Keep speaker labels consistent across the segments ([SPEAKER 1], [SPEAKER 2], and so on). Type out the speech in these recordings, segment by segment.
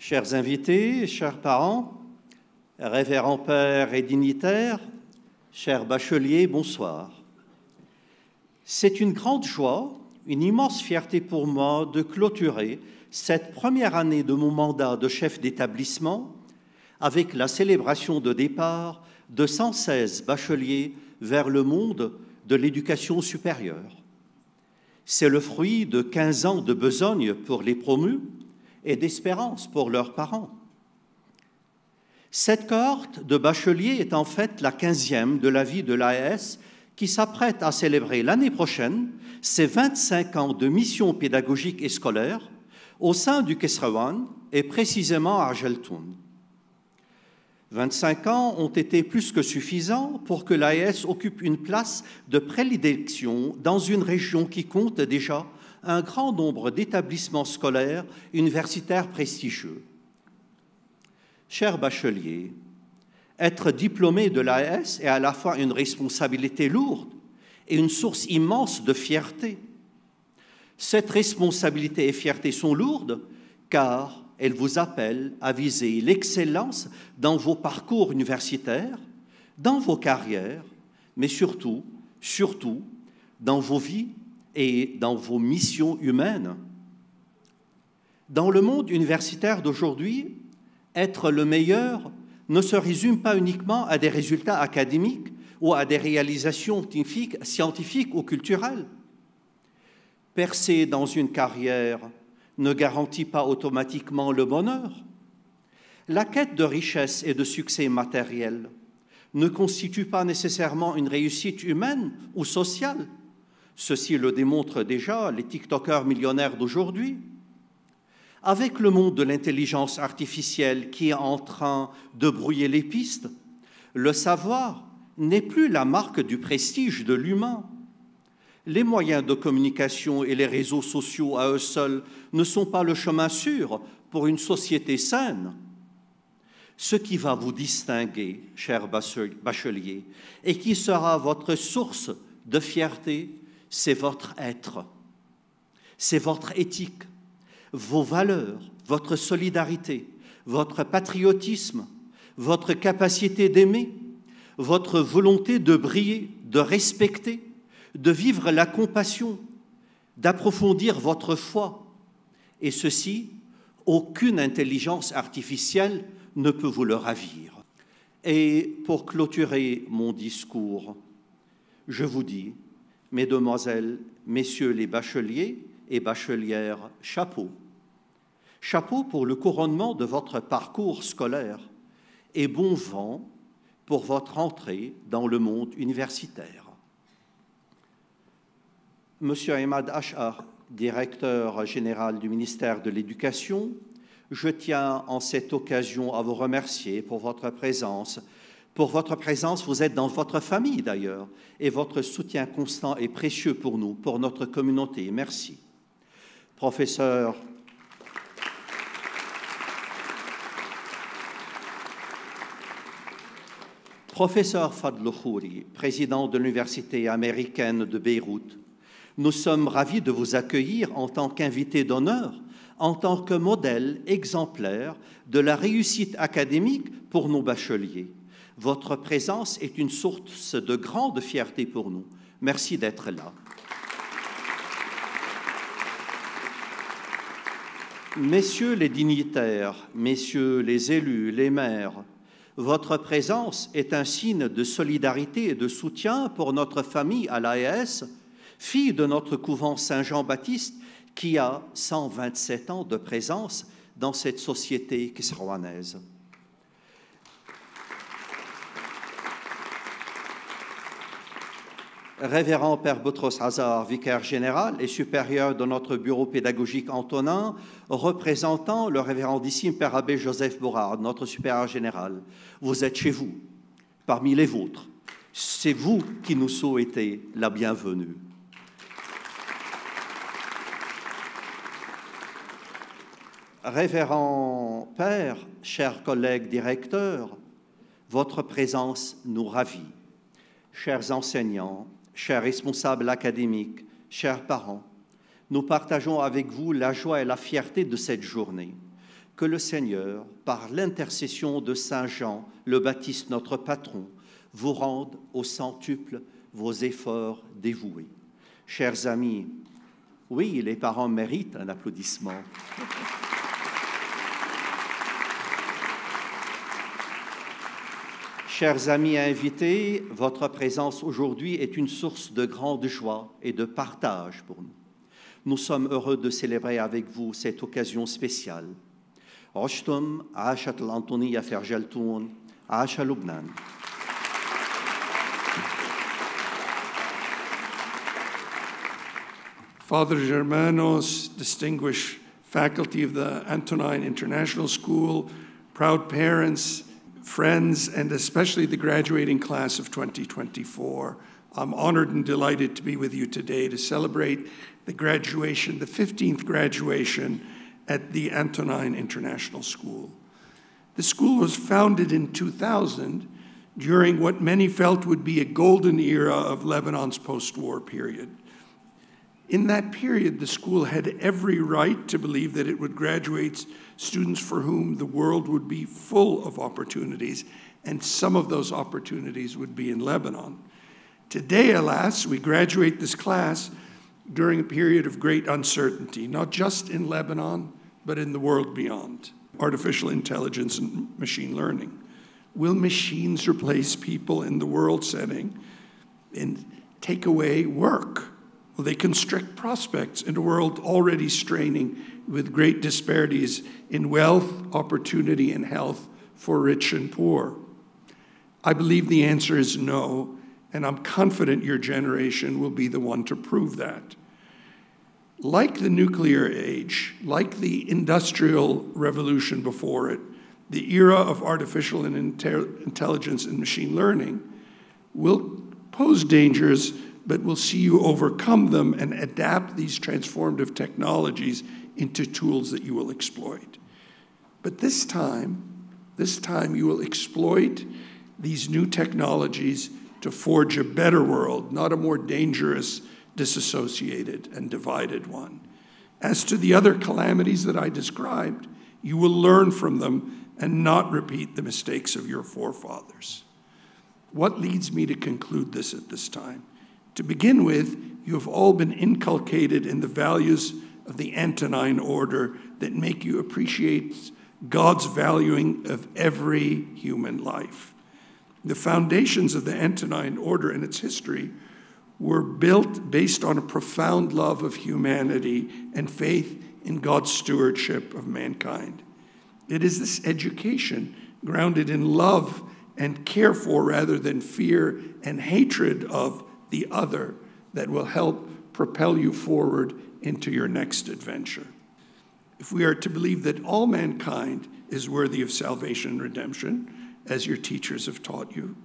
[SPEAKER 1] Chers invités, chers parents, révérends pères et dignitaires, chers bacheliers, bonsoir. C'est une grande joie, une immense fierté pour moi de clôturer cette première année de mon mandat de chef d'établissement avec la célébration de départ de 116 bacheliers vers le monde de l'éducation supérieure. C'est le fruit de 15 ans de besogne pour les promus et d'espérance pour leurs parents. Cette cohorte de bacheliers est en fait la 15e de la vie de l'AES qui s'apprête à célébrer l'année prochaine ses 25 ans de mission pédagogique et scolaire au sein du Kesrawan et précisément à Argeltoun. 25 ans ont été plus que suffisants pour que l'AES occupe une place de prédilection dans une région qui compte déjà un grand nombre d'établissements scolaires universitaires prestigieux. Chers bacheliers, être diplômé de l'AES est à la fois une responsabilité lourde et une source immense de fierté. Cette responsabilité et fierté sont lourdes car elles vous appellent à viser l'excellence dans vos parcours universitaires, dans vos carrières, mais surtout dans vos vies et dans vos missions humaines. Dans le monde universitaire d'aujourd'hui, être le meilleur ne se résume pas uniquement à des résultats académiques ou à des réalisations scientifiques ou culturelles. Percer dans une carrière ne garantit pas automatiquement le bonheur. La quête de richesse et de succès matériel ne constitue pas nécessairement une réussite humaine ou sociale. Ceci le démontrent déjà les TikTokers millionnaires d'aujourd'hui. Avec le monde de l'intelligence artificielle qui est en train de brouiller les pistes, le savoir n'est plus la marque du prestige de l'humain. Les moyens de communication et les réseaux sociaux à eux seuls ne sont pas le chemin sûr pour une société saine. Ce qui va vous distinguer, chers bacheliers, et qui sera votre source de fierté, c'est votre être, c'est votre éthique, vos valeurs, votre solidarité, votre patriotisme, votre capacité d'aimer, votre volonté de briller, de respecter, de vivre la compassion, d'approfondir votre foi. Et ceci, aucune intelligence artificielle ne peut vous le ravir. Et pour clôturer mon discours, je vous dis, Mesdemoiselles, Messieurs les bacheliers et bachelières, chapeau. Chapeau pour le couronnement de votre parcours scolaire et bon vent pour votre entrée dans le monde universitaire. Monsieur Ahmad Ashar, directeur général du ministère de l'Éducation, je tiens en cette occasion à vous remercier pour votre présence. Pour votre présence, vous êtes dans votre famille d'ailleurs, et votre soutien constant est précieux pour nous, pour notre communauté. Merci. Professeur Fadl Khouri, président de l'Université américaine de Beyrouth, nous sommes ravis de vous accueillir en tant qu'invité d'honneur, en tant que modèle exemplaire de la réussite académique pour nos bacheliers. Votre présence est une source de grande fierté pour nous. Merci d'être là. Messieurs les dignitaires, messieurs les élus, les maires, votre présence est un signe de solidarité et de soutien pour notre famille à l'AES, fille de notre couvent Saint-Jean-Baptiste qui a 127 ans de présence dans cette société kesrawanaise. Révérend Père Boutros Hazar, vicaire général et supérieur de notre bureau pédagogique Antonin, représentant le révérendissime Père Abbé Joseph Bourard, notre supérieur général. Vous êtes chez vous, parmi les vôtres. C'est vous qui nous souhaitez la bienvenue. Révérend Père, chers collègues directeurs, votre présence nous ravit. Chers enseignants, chers responsables académiques, chers parents, nous partageons avec vous la joie et la fierté de cette journée. Que le Seigneur, par l'intercession de Saint Jean, le Baptiste, notre patron, vous rende au centuple vos efforts dévoués. Chers amis, oui, les parents méritent un applaudissement. Chers amis invités, votre présence aujourd'hui est une source de grande joie et de partage pour nous. Nous sommes heureux de célébrer avec vous cette occasion spéciale. عشتم عاشت الأنطونية في عجلتون عاش لبنان.
[SPEAKER 2] Father Germanos, distinguished faculty of the Antonine International School, proud parents, friends, and especially the graduating class of 2024, I'm honored and delighted to be with you today to celebrate the graduation, the 15th graduation at the Antonine International School. The school was founded in 2000 during what many felt would be a golden era of Lebanon's post-war period. In that period, the school had every right to believe that it would graduate students for whom the world would be full of opportunities, and some of those opportunities would be in Lebanon. Today, alas, we graduate this class during a period of great uncertainty, not just in Lebanon, but in the world beyond. Artificial intelligence and machine learning. Will machines replace people in the world setting and take away work? Will they constrict prospects in a world already straining with great disparities in wealth, opportunity, and health for rich and poor? I believe the answer is no, and I'm confident your generation will be the one to prove that. Like the nuclear age, like the industrial revolution before it, the era of artificial intelligence and machine learning will pose dangers, but we'll see you overcome them and adapt these transformative technologies into tools that you will exploit. But this time you will exploit these new technologies to forge a better world, not a more dangerous, disassociated, and divided one. As to the other calamities that I described, you will learn from them and not repeat the mistakes of your forefathers. What leads me to conclude this at this time? To begin with, you have all been inculcated in the values of the Antonine Order that make you appreciate God's valuing of every human life. The foundations of the Antonine Order and its history were built based on a profound love of humanity and faith in God's stewardship of mankind. It is this education grounded in love and care for rather than fear and hatred of the other that will help propel you forward into your next adventure. If we are to believe that all mankind is worthy of salvation and redemption, as your teachers have taught you,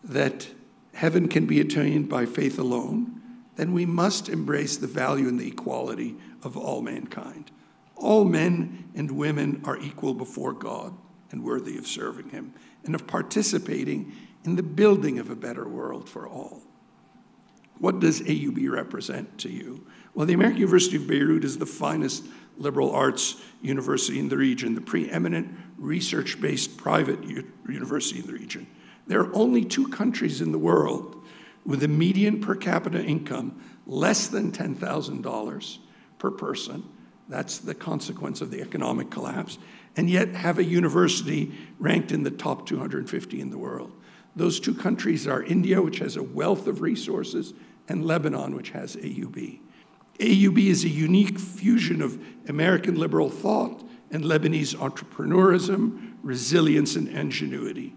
[SPEAKER 2] that heaven can be attained by faith alone, then we must embrace the value and the equality of all mankind. All men and women are equal before God and worthy of serving him and of participating in the building of a better world for all. What does AUB represent to you? Well, the American University of Beirut is the finest liberal arts university in the region, the preeminent research-based private university in the region. There are only 2 countries in the world with a median per capita income less than $10,000 per person. That's the consequence of the economic collapse, and yet have a university ranked in the top 250 in the world. Those 2 countries are India, which has a wealth of resources, and Lebanon, which has AUB. AUB is a unique fusion of American liberal thought and Lebanese entrepreneurism, resilience, and ingenuity.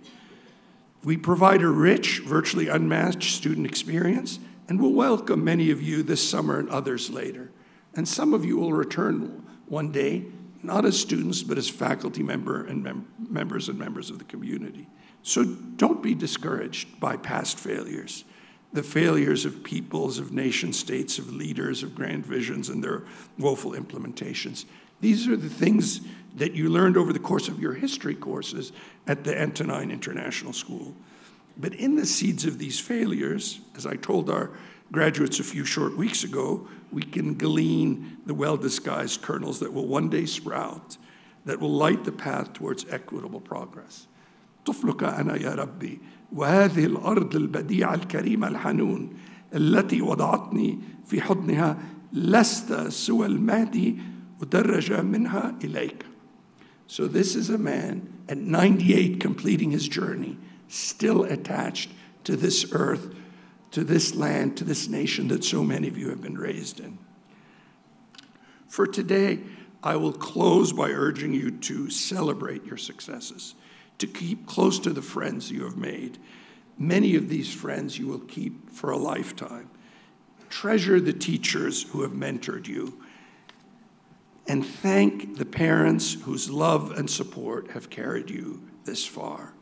[SPEAKER 2] We provide a rich, virtually unmatched student experience, and will welcome many of you this summer and others later. And some of you will return one day, not as students, but as faculty members and members of the community. So don't be discouraged by past failures, the failures of peoples, of nation states, of leaders, of grand visions, and their woeful implementations. These are the things that you learned over the course of your history courses at the Antonine International School. But in the seeds of these failures, as I told our graduates a few short weeks ago, we can glean the well-disguised kernels that will one day sprout. that will light the path towards equitable progress. طفلك أنا يا ربي وهذه الأرض البديعة الكريمة الحنون التي وضعتني في حضنها لست سوى المهدي ودرج منها إليك. So this is a man at 98 completing his journey, still attached to this earth, to this land, to this nation that so many of you have been raised in. For today, I will close by urging you to celebrate your successes, to keep close to the friends you have made. Many of these friends you will keep for a lifetime. Treasure the teachers who have mentored you, and thank the parents whose love and support have carried you this far.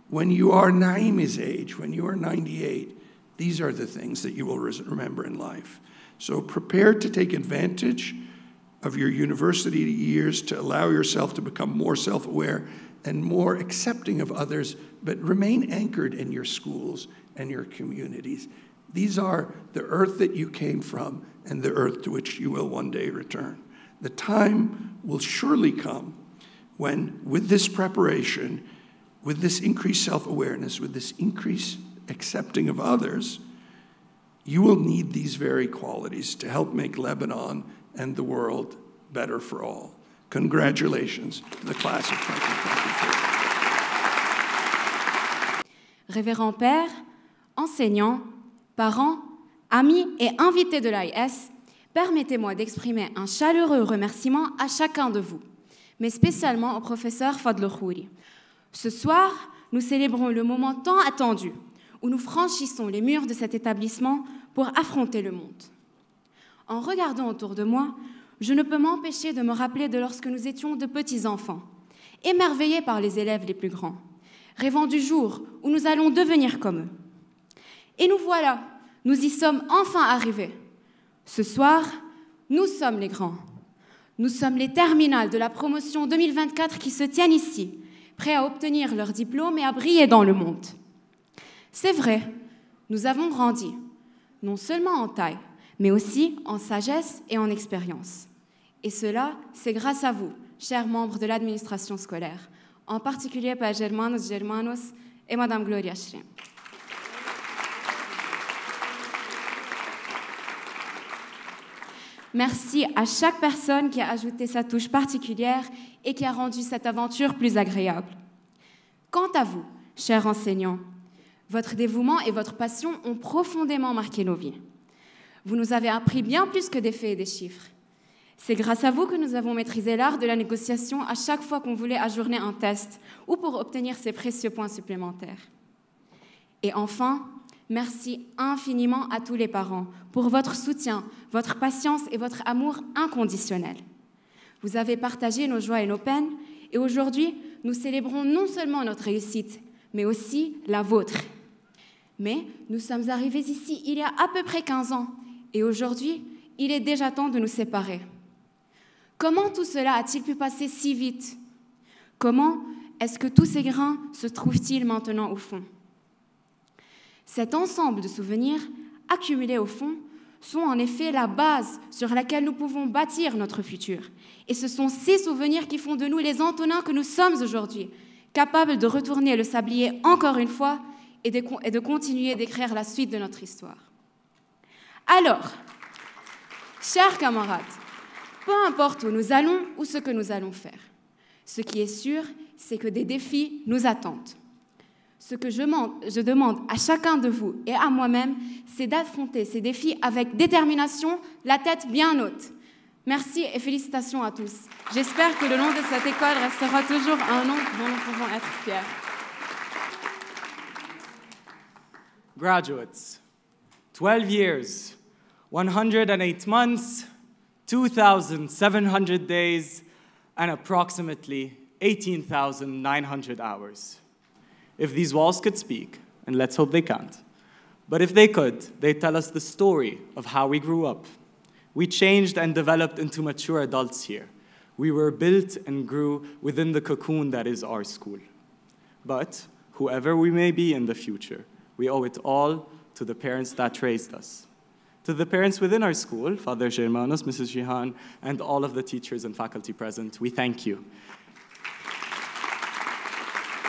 [SPEAKER 2] When you are Naimi's age, when you are 98, these are the things that you will remember in life. So prepare to take advantage of your university years to allow yourself to become more self-aware and more accepting of others, but remain anchored in your schools and your communities. These are the earth that you came from and the earth to which you will one day return. The time will surely come when, with this preparation, with this increased self-awareness, with this increased accepting of others, you will need these very qualities to help make Lebanon and the world better for all. Congratulations to the class of 2024.
[SPEAKER 3] Révérend Père, enseignants, parents, amis et invités de l'AIS, permettez-moi d'exprimer un chaleureux remerciement à chacun de vous, mais spécialement au professeur Fadl Khouri. Ce soir, nous célébrons le moment tant attendu où nous franchissons les murs de cet établissement pour affronter le monde. En regardant autour de moi, je ne peux m'empêcher de me rappeler de lorsque nous étions de petits enfants, émerveillés par les élèves les plus grands, rêvant du jour où nous allons devenir comme eux. Et nous voilà, nous y sommes enfin arrivés. Ce soir, nous sommes les grands. Nous sommes les terminales de la promotion 2024 qui se tiennent ici, prêts à obtenir leur diplôme et à briller dans le monde. C'est vrai, nous avons grandi, non seulement en taille, mais aussi en sagesse et en expérience. Et cela, c'est grâce à vous, chers membres de l'administration scolaire, en particulier Père Germanos et Madame Gloria Shrem. Merci à chaque personne qui a ajouté sa touche particulière et qui a rendu cette aventure plus agréable. Quant à vous, chers enseignants, votre dévouement et votre passion ont profondément marqué nos vies. Vous nous avez appris bien plus que des faits et des chiffres. C'est grâce à vous que nous avons maîtrisé l'art de la négociation à chaque fois qu'on voulait ajourner un test ou pour obtenir ces précieux points supplémentaires. Et enfin, merci infiniment à tous les parents pour votre soutien, votre patience et votre amour inconditionnel. Vous avez partagé nos joies et nos peines et aujourd'hui, nous célébrons non seulement notre réussite, mais aussi la vôtre. Mais nous sommes arrivés ici il y a à peu près 15 ans et aujourd'hui, il est déjà temps de nous séparer. Comment tout cela a-t-il pu passer si vite? Comment est-ce que tous ces grains se trouvent-ils maintenant au fond? Cet ensemble de souvenirs, accumulés au fond, sont en effet la base sur laquelle nous pouvons bâtir notre futur. Et ce sont ces souvenirs qui font de nous les Antonins que nous sommes aujourd'hui, capables de retourner le sablier encore une fois et de continuer d'écrire la suite de notre histoire. Alors, chers camarades, peu importe où nous allons ou ce que nous allons faire, ce qui est sûr, c'est que des défis nous attendent. Ce que je demande à chacun de vous et à moi-même, c'est d'affronter ces défis avec détermination, la tête bien haute. Merci et félicitations à tous. J'espère que le nom de cette école restera toujours un nom dont nous pouvons être fiers.
[SPEAKER 4] Graduates, 12 years, 108 months, 2,700 days, and approximately 18,900 hours. If these walls could speak, and let's hope they can't, but if they could, they'd tell us the story of how we grew up. We changed and developed into mature adults here. We were built and grew within the cocoon that is our school. But whoever we may be in the future, we owe it all to the parents that raised us. To the parents within our school, Father Germanos, Mrs. Jihan, and all of the teachers and faculty present, we thank you.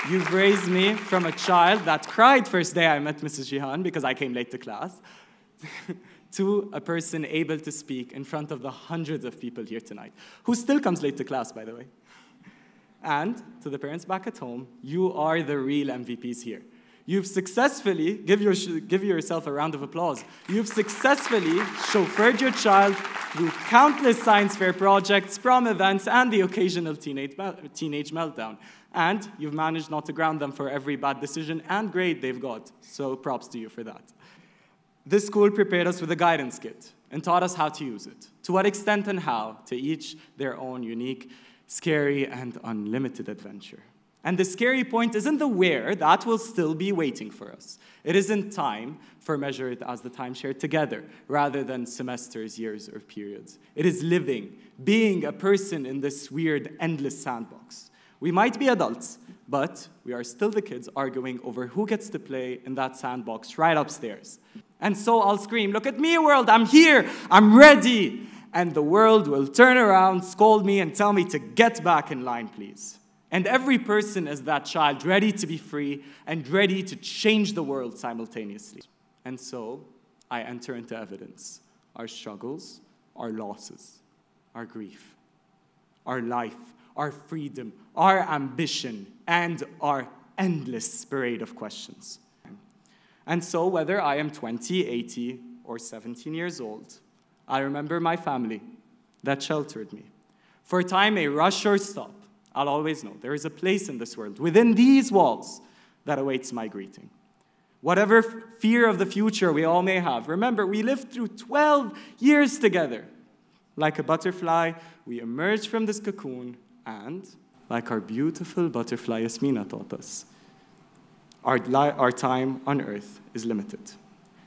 [SPEAKER 4] You've raised me from a child that cried first day I met Mrs. Jihan because I came late to class, to a person able to speak in front of the hundreds of people here tonight, who still comes late to class, by the way. And to the parents back at home, you are the real MVPs here. You've successfully, give yourself a round of applause, you've successfully chauffeured your child through countless science fair projects, prom events, and the occasional teenage meltdown. And you've managed not to ground them for every bad decision and grade they've got. So props to you for that. This school prepared us with a guidance kit and taught us how to use it. To what extent and how, to each their own unique, scary, and unlimited adventure. And the scary point isn't the where, that will still be waiting for us. It isn't time, for measure it as the time shared together, rather than semesters, years, or periods. It is living, being a person in this weird, endless sandbox. We might be adults, but we are still the kids arguing over who gets to play in that sandbox right upstairs. And so I'll scream, "Look at me, world, I'm here, I'm ready!" And the world will turn around, scold me, and tell me to get back in line, please. And every person is that child, ready to be free and ready to change the world simultaneously. And so I enter into evidence our struggles, our losses, our grief, our life, our freedom, our ambition, and our endless parade of questions. And so whether I am 20, 80, or 17 years old, I remember my family that sheltered me. For a time may rush or stop, I'll always know there is a place in this world, within these walls, that awaits my greeting. Whatever fear of the future we all may have, remember, we lived through 12 years together. Like a butterfly, we emerged from this cocoon, and, like our beautiful butterfly Yasmina taught us, our time on earth is limited.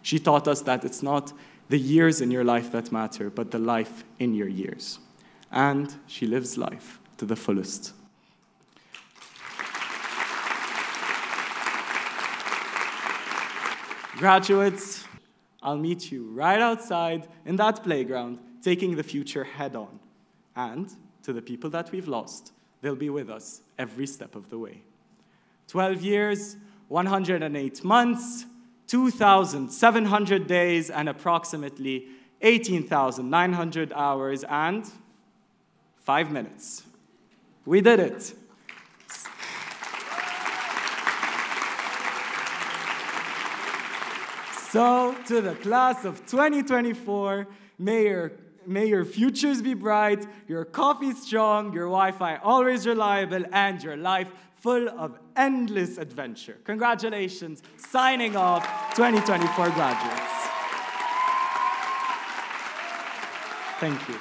[SPEAKER 4] She taught us that it's not the years in your life that matter, but the life in your years. And she lives life to the fullest. Graduates, I'll meet you right outside in that playground, taking the future head on. And to the people that we've lost, they'll be with us every step of the way. 12 years, 108 months, 2,700 days, and approximately 18,900 hours, and 5 minutes. We did it. So, to the class of 2024, may your futures be bright, your coffee strong, your Wi-Fi always reliable, and your life full of endless adventure. Congratulations, signing off 2024 graduates. Thank you.